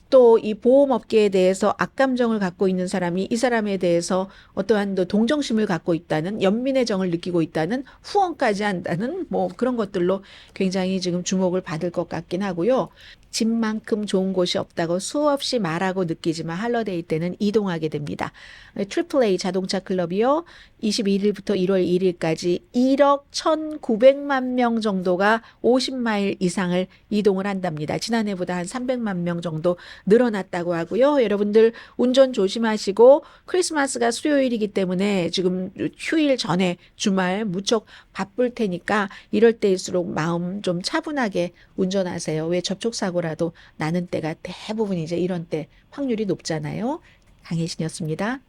또 이 보험업계에 대해서 악감정을 갖고 있는 사람이 이 사람에 대해서 어떠한 동정심을 갖고 있다는 연민의 정을 느끼고 있다는 후원까지 한다는 뭐 그런 것들로 굉장히 지금 주목을 받을 것 같긴 하고요. 집만큼 좋은 곳이 없다고 수없이 말하고 느끼지만 할러데이 때는 이동하게 됩니다. AAA 자동차 클럽이요. 21일부터 1월 1일까지 1억 1,900만 명 정도가 50마일 이상을 이동을 한답니다. 지난해보다 한 300만 명 정도 늘어났다고 하고요. 여러분들 운전 조심하시고 크리스마스가 수요일이기 때문에 지금 휴일 전에 주말 무척 바쁠 테니까 이럴 때일수록 마음 좀 차분하게 운전하세요. 왜 접촉사고라도 나는 때가 대부분 이제 이런 때 확률이 높잖아요. 강혜신이었습니다.